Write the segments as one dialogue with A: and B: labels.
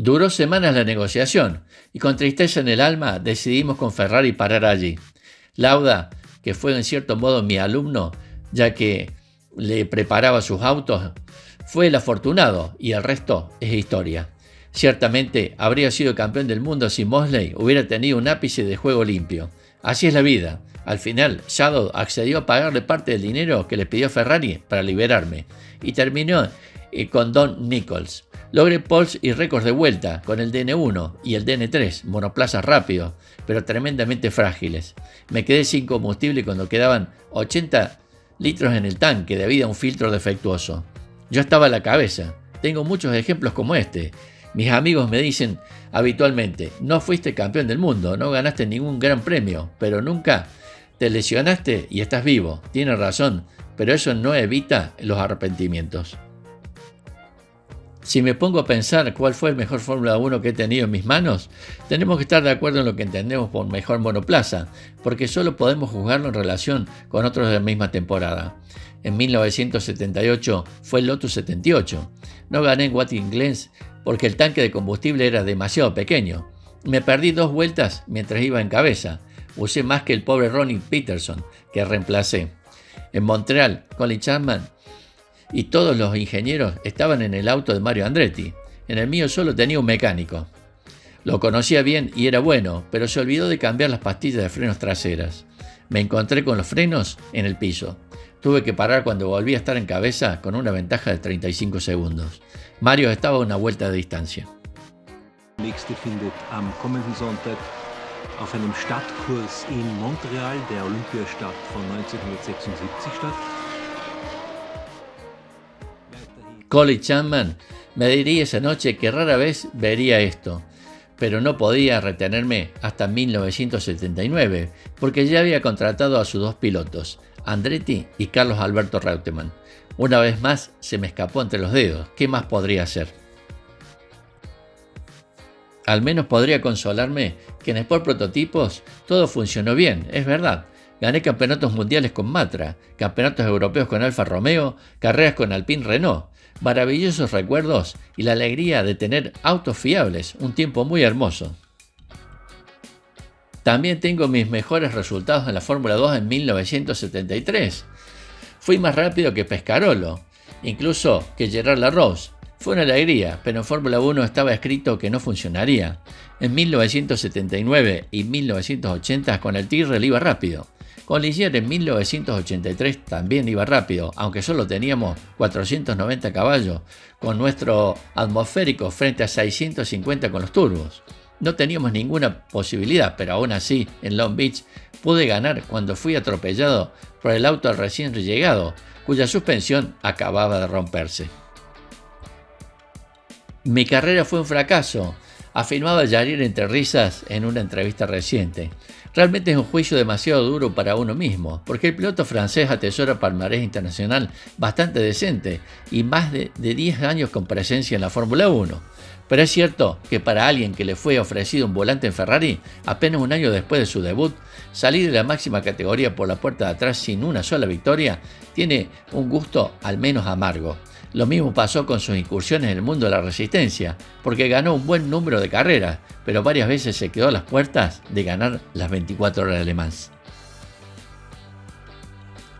A: Duró semanas la negociación y con tristeza en el alma decidimos con Ferrari parar allí. Lauda, que fue en cierto modo mi alumno, ya que le preparaba sus autos, fue el afortunado y el resto es historia. Ciertamente habría sido campeón del mundo si Mosley hubiera tenido un ápice de juego limpio. Así es la vida. Al final, Shadow accedió a pagarle parte del dinero que le pidió Ferrari para liberarme y terminó con Don Nichols. Logré poles y récords de vuelta con el DN1 y el DN3, monoplazas rápidos, pero tremendamente frágiles. Me quedé sin combustible cuando quedaban 80 litros en el tanque debido a un filtro defectuoso. Yo estaba a la cabeza. Tengo muchos ejemplos como este. Mis amigos me dicen habitualmente, no fuiste campeón del mundo, no ganaste ningún gran premio, pero nunca te lesionaste y estás vivo. Tienes razón, pero eso no evita los arrepentimientos. Si me pongo a pensar cuál fue el mejor Fórmula 1 que he tenido en mis manos, tenemos que estar de acuerdo en lo que entendemos por mejor monoplaza, porque solo podemos juzgarlo en relación con otros de la misma temporada. En 1978 fue el Lotus 78. No gané en Watkins Glen porque el tanque de combustible era demasiado pequeño. Me perdí 2 vueltas mientras iba en cabeza. Usé más que el pobre Ronnie Peterson, que reemplacé. En Montreal, Colin Chapman y todos los ingenieros estaban en el auto de Mario Andretti. En el mío solo tenía un mecánico. Lo conocía bien y era bueno, pero se olvidó de cambiar las pastillas de frenos traseras. Me encontré con los frenos en el piso. Tuve que parar cuando volví a estar en cabeza con una ventaja de 35 segundos. Mario estaba a una vuelta de distancia.
B: Nächste findet am kommenden Sonntag auf einem Stadtkurs in Montreal, der Olympiastadt von 1976 statt.
A: Colin Chapman me diría esa noche que rara vez vería esto, pero no podía retenerme hasta 1979, porque ya había contratado a sus 2 pilotos, Andretti y Carlos Alberto Reutemann. Una vez más se me escapó entre los dedos. ¿Qué más podría hacer? Al menos podría consolarme que en Sport Prototipos todo funcionó bien, es verdad. Gané campeonatos mundiales con Matra, campeonatos europeos con Alfa Romeo, carreras con Alpine Renault. Maravillosos recuerdos y la alegría de tener autos fiables, un tiempo muy hermoso. También tengo mis mejores resultados en la Fórmula 2 en 1973. Fui más rápido que Pescarolo, incluso que Gerard Larose. Fue una alegría, pero en Fórmula 1 estaba escrito que no funcionaría. En 1979 y 1980 con el Tyrrell iba rápido. Con Ligier en 1983 también iba rápido, aunque solo teníamos 490 caballos, con nuestro atmosférico frente a 650 con los turbos. No teníamos ninguna posibilidad, pero aún así, en Long Beach, pude ganar cuando fui atropellado por el auto recién llegado, cuya suspensión acababa de romperse. Mi carrera fue un fracaso, afirmaba Jarier entre risas en una entrevista reciente. Realmente es un juicio demasiado duro para uno mismo, porque el piloto francés atesora palmarés internacional bastante decente y más de 10 años con presencia en la Fórmula 1. Pero es cierto que para alguien que le fue ofrecido un volante en Ferrari, apenas un año después de su debut, salir de la máxima categoría por la puerta de atrás sin una sola victoria tiene un gusto al menos amargo. Lo mismo pasó con sus incursiones en el mundo de la resistencia, porque ganó un buen número de carreras, pero varias veces se quedó a las puertas de ganar las 24 horas de Le Mans.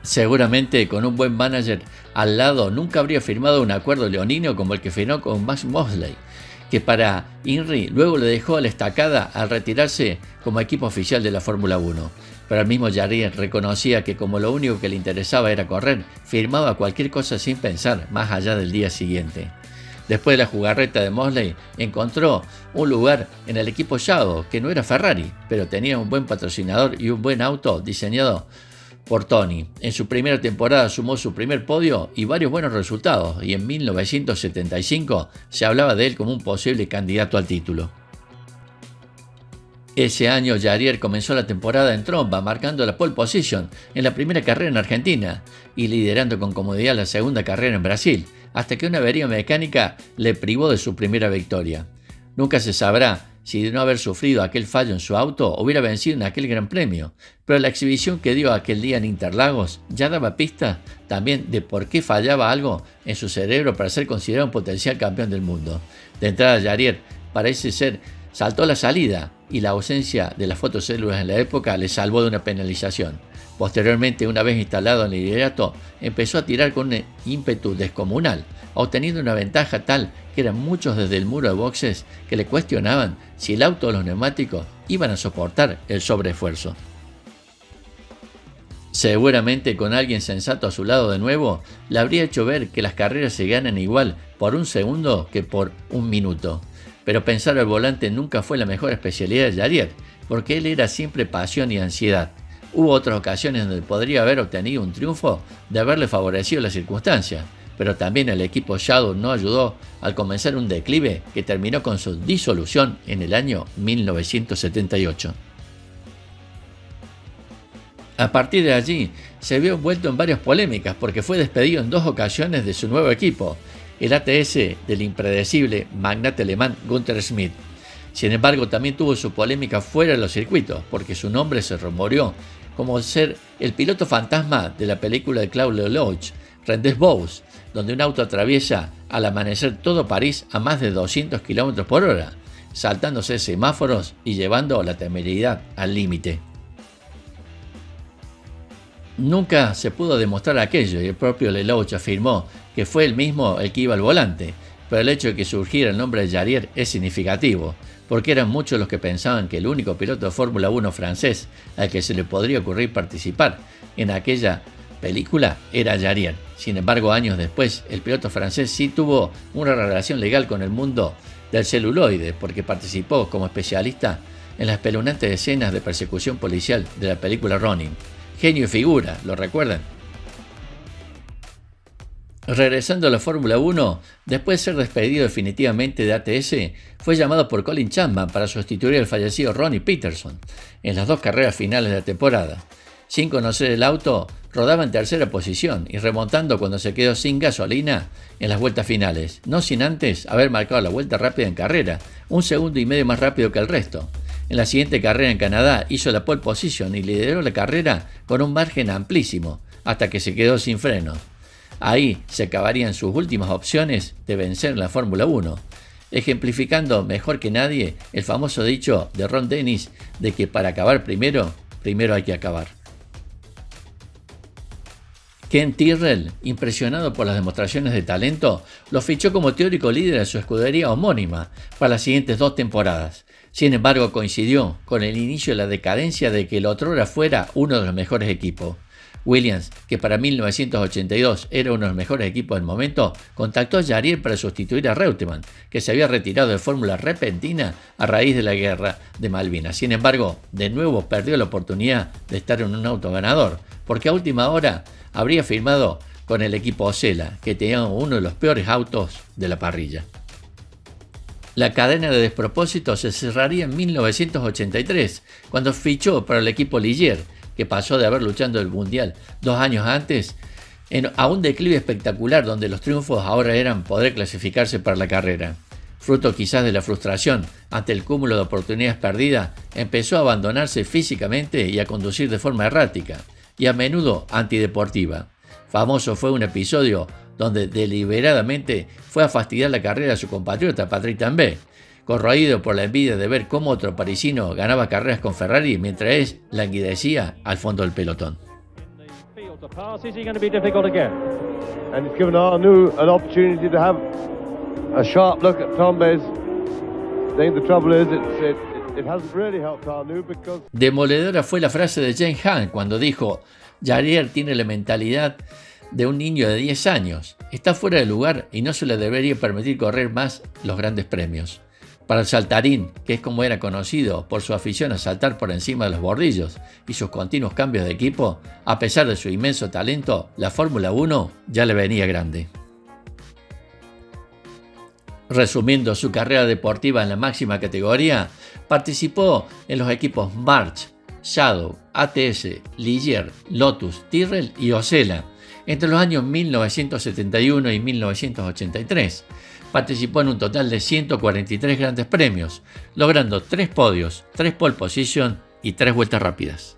A: Seguramente con un buen manager al lado nunca habría firmado un acuerdo leonino como el que firmó con Max Mosley, que para INRI luego le dejó a la estacada al retirarse como equipo oficial de la Fórmula 1. Pero el mismo Jarier reconocía que como lo único que le interesaba era correr, firmaba cualquier cosa sin pensar más allá del día siguiente. Después de la jugarreta de Mosley, encontró un lugar en el equipo Shadow, que no era Ferrari, pero tenía un buen patrocinador y un buen auto diseñado por Tony. En su primera temporada sumó su primer podio y varios buenos resultados, y en 1975 se hablaba de él como un posible candidato al título. Ese año Jarier comenzó la temporada en tromba, marcando la pole position en la primera carrera en Argentina y liderando con comodidad la segunda carrera en Brasil, hasta que una avería mecánica le privó de su primera victoria. Nunca se sabrá si de no haber sufrido aquel fallo en su auto hubiera vencido en aquel gran premio, pero la exhibición que dio aquel día en Interlagos ya daba pistas también de por qué fallaba algo en su cerebro para ser considerado un potencial campeón del mundo. De entrada, Jarier parece ser, saltó a la salida y la ausencia de las fotocélulas en la época le salvó de una penalización. Posteriormente, una vez instalado en el liderato, empezó a tirar con un ímpetu descomunal, obteniendo una ventaja tal que eran muchos desde el muro de boxes que le cuestionaban si el auto o los neumáticos iban a soportar el sobreesfuerzo. Seguramente con alguien sensato a su lado de nuevo, le habría hecho ver que las carreras se ganan igual por un segundo que por un minuto. Pero pensar al volante nunca fue la mejor especialidad de Jarier, porque él era siempre pasión y ansiedad. Hubo otras ocasiones donde podría haber obtenido un triunfo de haberle favorecido las circunstancias, pero también el equipo Shadow no ayudó al comenzar un declive que terminó con su disolución en el año 1978. A partir de allí, se vio envuelto en varias polémicas porque fue despedido en 2 ocasiones de su nuevo equipo, el ATS del impredecible magnate alemán Günther Schmidt. Sin embargo, también tuvo su polémica fuera de los circuitos, porque su nombre se rumoreó como ser el piloto fantasma de la película de Claude Lelouch, Rendezvous, donde un auto atraviesa al amanecer todo París a más de 200 km por hora, saltándose semáforos y llevando la temeridad al límite. Nunca se pudo demostrar aquello y el propio Lelouch afirmó que fue él mismo el que iba al volante, pero el hecho de que surgiera el nombre de Jarier es significativo, porque eran muchos los que pensaban que el único piloto de Fórmula 1 francés al que se le podría ocurrir participar en aquella película era Jarier. Sin embargo, años después, el piloto francés sí tuvo una relación legal con el mundo del celuloide, porque participó como especialista en las espeluznantes escenas de persecución policial de la película Ronin. Genio y figura, ¿lo recuerdan? Regresando a la Fórmula 1, después de ser despedido definitivamente de ATS, fue llamado por Colin Chapman para sustituir al fallecido Ronnie Peterson en las 2 carreras finales de la temporada. Sin conocer el auto, rodaba en tercera posición y remontando cuando se quedó sin gasolina en las vueltas finales, no sin antes haber marcado la vuelta rápida en carrera, 1,5 segundos más rápido que el resto. En la siguiente carrera en Canadá hizo la pole position y lideró la carrera con un margen amplísimo, hasta que se quedó sin freno. Ahí se acabarían sus últimas opciones de vencer en la Fórmula 1, ejemplificando mejor que nadie el famoso dicho de Ron Dennis de que para acabar primero hay que acabar. Ken Tyrrell, impresionado por las demostraciones de talento, lo fichó como teórico líder de su escudería homónima para las siguientes 2 temporadas. Sin embargo, coincidió con el inicio de la decadencia de que el otrora fuera uno de los mejores equipos. Williams, que para 1982 era uno de los mejores equipos del momento, contactó a Jarier para sustituir a Reutemann, que se había retirado de Fórmula repentina a raíz de la guerra de Malvinas. Sin embargo, de nuevo perdió la oportunidad de estar en un auto ganador, porque a última hora habría firmado con el equipo Osella, que tenía uno de los peores autos de la parrilla. La cadena de despropósitos se cerraría en 1983, cuando fichó para el equipo Ligier, que pasó de haber luchado el Mundial 2 años antes a un declive espectacular donde los triunfos ahora eran poder clasificarse para la carrera. Fruto quizás de la frustración ante el cúmulo de oportunidades perdidas, empezó a abandonarse físicamente y a conducir de forma errática y a menudo antideportiva. Famoso fue un episodio donde deliberadamente fue a fastidiar la carrera a su compatriota Patrick Tambay, corroído por la envidia de ver cómo otro parisino ganaba carreras con Ferrari mientras él languidecía al fondo del pelotón. Demoledora fue la frase de James Hunt cuando dijo: Jarier tiene la mentalidad de un niño de 10 años, está fuera de lugar y no se le debería permitir correr más los grandes premios. Para el saltarín, que es como era conocido por su afición a saltar por encima de los bordillos y sus continuos cambios de equipo, a pesar de su inmenso talento, la Fórmula 1 ya le venía grande. Resumiendo su carrera deportiva en la máxima categoría, participó en los equipos March, Shadow, ATS, Ligier, Lotus, Tyrrell y Osella entre los años 1971 y 1983. Participó en un total de 143 grandes premios, logrando 3 podios, 3 pole position y 3 vueltas rápidas.